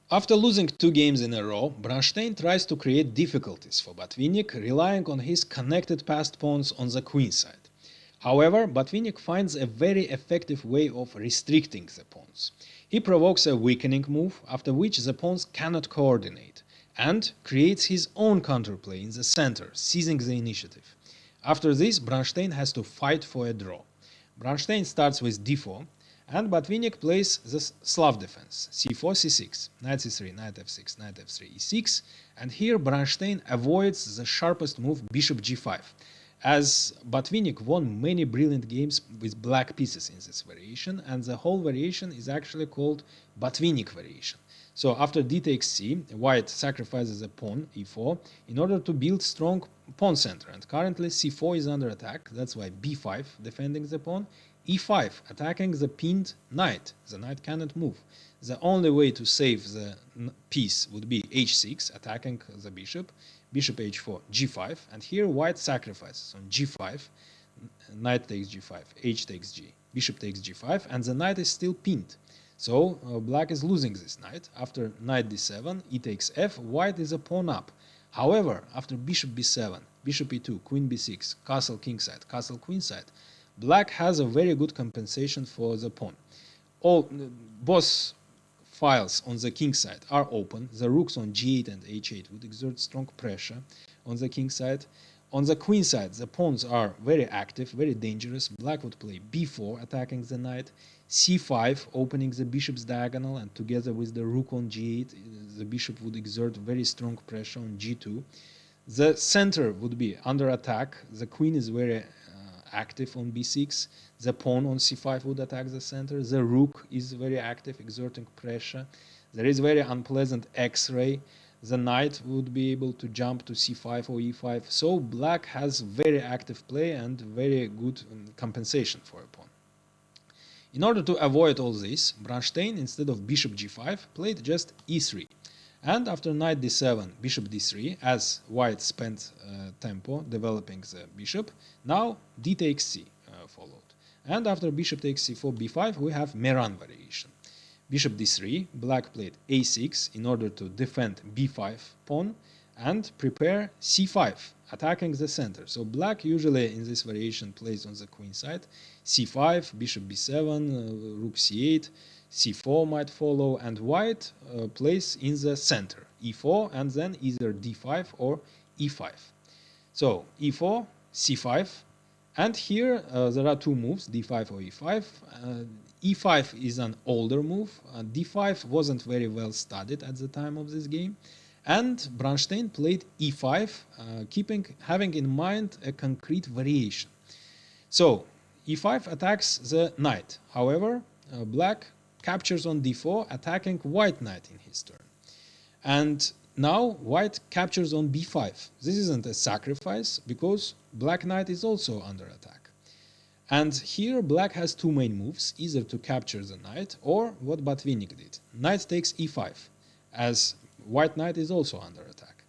After losing 2 games in a row, Bronstein tries to create difficulties for Botvinnik, relying on his connected passed pawns on the queenside. However, Botvinnik finds a very effective way of restricting the pawns. He provokes a weakening move, after which the pawns cannot coordinate, and creates his own counterplay in the center, seizing the initiative. After this, Bronstein has to fight for a draw. Bronstein starts with d4, and Botvinnik plays the Slav defense, c4, c6, knight c3, knight f6, knight f3, e6, and here Bronstein avoids the sharpest move, bishop g5, as Botvinnik won many brilliant games with black pieces in this variation, and the whole variation is actually called Botvinnik variation. So after d takes c, white sacrifices a pawn, e4, in order to build strong pawn center, and currently c4 is under attack, that's why b5 defending the pawn, e5 attacking the pinned knight, the knight cannot move. The only way to save the piece would be h6, attacking the bishop, bishop h4, g5, and here white sacrifices on g5, knight takes g5, h takes g, bishop takes g5, and the knight is still pinned. So black is losing this knight. After knight d7, e takes f, white is a pawn up. However, after bishop b7, bishop e2, queen b6, castle kingside, castle queenside, black has a very good compensation for the pawn. Both files on the king side are open. The rooks on g8 and h8 would exert strong pressure on the king side. On the queen side, the pawns are very active, very dangerous. Black would play b4, attacking the knight, c5, opening the bishop's diagonal, and together with the rook on g8, the bishop would exert very strong pressure on g2. The center would be under attack. The queen is very active on b6. The pawn on c5 would attack the center. The rook is very active, exerting pressure. There is very unpleasant x-ray. The knight would be able to jump to c5 or e5. So black has very active play and very good compensation for a pawn. In order to avoid all this, Bronstein, instead of bishop g5, played just e3. And after knight d7, bishop d3, as white spent tempo developing the bishop, now d takes c followed. And after bishop takes c4, b5, we have Meran variation. Bishop d3, black played a6 in order to defend b5 pawn and prepare c5, attacking the center. So black usually in this variation plays on the queen side, c5, bishop b7, rook c8, c4 might follow, and white plays in the center, e4, and then either d5 or e5. So e4, c5, and here there are two moves, d5 or e5. E5 is an older move. D5 wasn't very well studied at the time of this game. And Bronstein played e5, having in mind a concrete variation. So e5 attacks the knight. However, black captures on d4, attacking white knight in his turn. And now white captures on b5. This isn't a sacrifice because black knight is also under attack. And here black has two main moves, either to capture the knight or what Botvinnik did. Knight takes e5, as white knight is also under attack.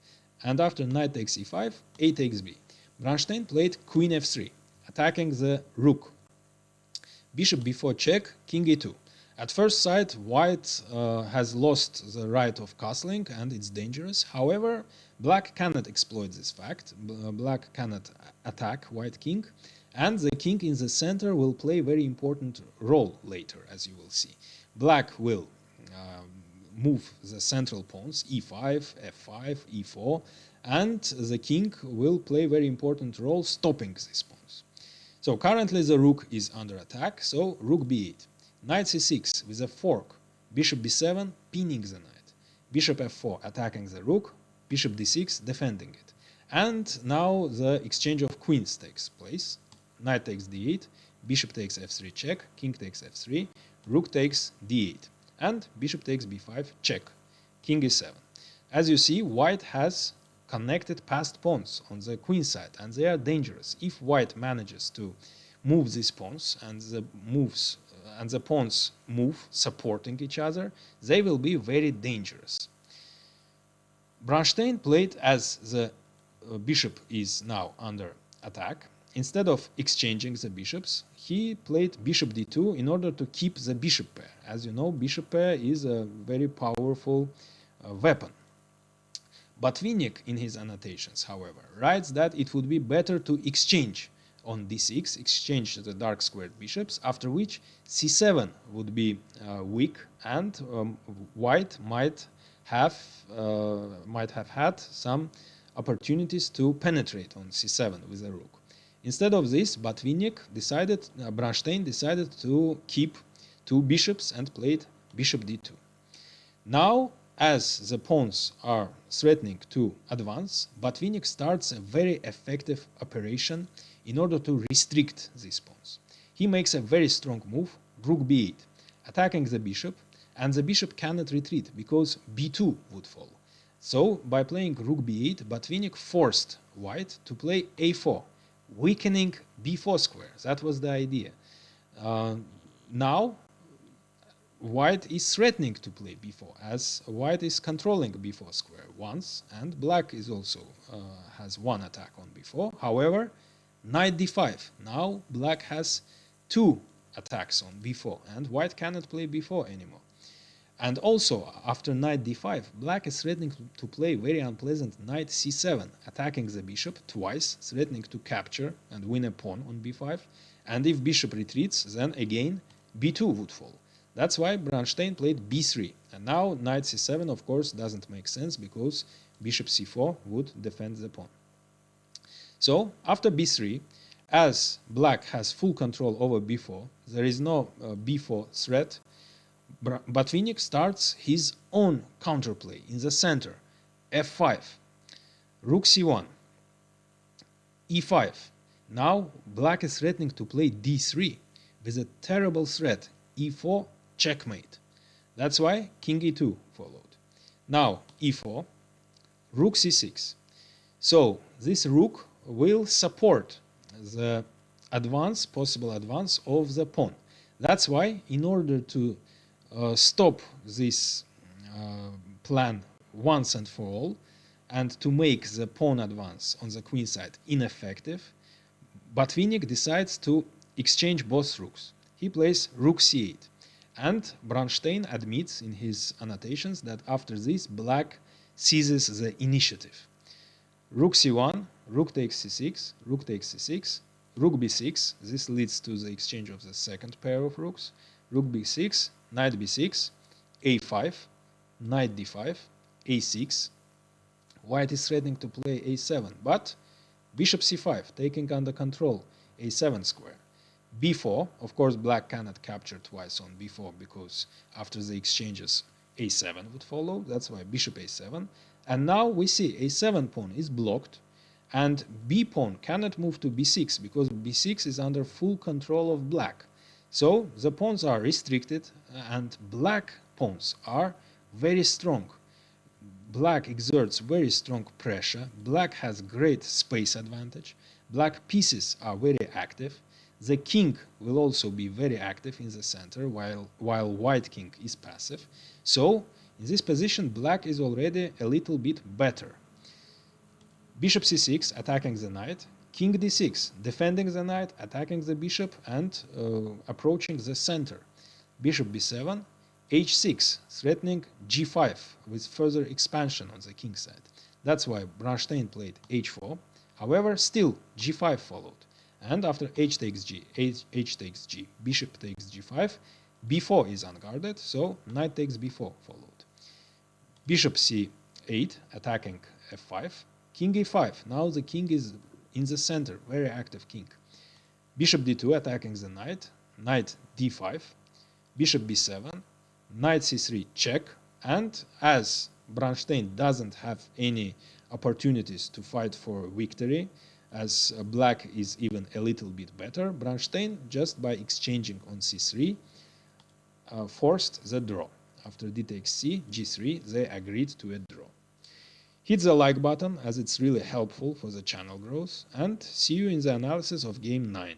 And after knight takes e5, a takes b. Bronstein played queen f3, attacking the rook. Bishop b4 check, king e2. At first sight, white has lost the right of castling and it's dangerous. However, black cannot exploit this fact. Black cannot attack white king, and the king in the center will play a very important role later, as you will see. Black will move the central pawns, e5, f5, e4, and the king will play a very important role stopping these pawns. So currently the rook is under attack, so rook b8. Knight c6 with a fork, bishop b7 pinning the knight, bishop f4 attacking the rook, bishop d6 defending it. And now the exchange of queens takes place. Knight takes d8, bishop takes f3 check, king takes f3, rook takes d8, and bishop takes b5 check, king e7. As you see, white has connected passed pawns on the queen side, and they are dangerous. If white manages to move these pawns and the pawns move supporting each other, they will be very dangerous. Bronstein played, as the bishop is now under attack, instead of exchanging the bishops, he played bishop d2 in order to keep the bishop pair. As you know, bishop pair is a very powerful weapon. Botvinnik, in his annotations, however, writes that it would be better to exchange on d6, exchange the dark squared bishops, after which c7 would be weak, and white might have had some opportunities to penetrate on c7 with a rook. Instead of this, Bronstein decided to keep two bishops and played bishop d2. Now, as the pawns are threatening to advance, Botvinnik starts a very effective operation in order to restrict these pawns. He makes a very strong move, rook b8, attacking the bishop, and the bishop cannot retreat because b2 would fall. So, by playing rook b8, Botvinnik forced white to play a4, weakening b4 square. That was the idea. Now, white is threatening to play b4, as white is controlling b4 square once, and black is also has one attack on b4. However, knight d5. Now black has two attacks on b4, and white cannot play b4 anymore. And also, after knight d5, black is threatening to play very unpleasant knight c7, attacking the bishop twice, threatening to capture and win a pawn on b5. And if bishop retreats, then again b2 would fall. That's why Bronstein played b3. And now knight c7, of course, doesn't make sense because bishop c4 would defend the pawn. So, after b3, as black has full control over b4, there is no b4 threat, Botvinnik starts his own counterplay in the center, f5, rook c1, e5. Now black is threatening to play d3 with a terrible threat, e4, checkmate. That's why king e2 followed. Now e4, rook c6. So this rook will support the possible advance of the pawn. That's why, in order to stop this plan once and for all, and to make the pawn advance on the queen side ineffective, Botvinnik decides to exchange both rooks. He plays rook c8, and Bronstein admits in his annotations that after this, black seizes the initiative. Rook c1, rook takes c6, rook takes c6, rook b6. This leads to the exchange of the second pair of rooks. Rook b6, knight b6, a5, knight d5, a6. White is threatening to play a7, but bishop c5, taking under control a7 square. b4, of course, black cannot capture twice on b4 because after the exchanges, a7 would follow. That's why bishop a7. And now we see a7 pawn is blocked, and b pawn cannot move to b6 because b6 is under full control of black. So the pawns are restricted, and black pawns are very strong. Black exerts very strong pressure. Black has great space advantage. Black pieces are very active. The king will also be very active in the center, while white king is passive. So in this position, black is already a little bit better. Bishop c6, attacking the knight. King d6, defending the knight, attacking the bishop, and approaching the center. Bishop b7, h6, threatening g5 with further expansion on the king side. That's why Bronstein played h4. However, still g5 followed. And after h takes g, h takes g, bishop takes g5, b4 is unguarded, so knight takes b4 followed. Bishop c8, attacking f5. King a5, now the king is in the center, very active king. Bishop d2, attacking the knight. Knight d5, bishop b7, knight c3 check, and as Bronstein doesn't have any opportunities to fight for victory, as black is even a little bit better, Bronstein, just by exchanging on c3, forced the draw. After d takes c, g3, they agreed to a draw. Hit the like button, as it's really helpful for the channel growth, and see you in the analysis of game 9.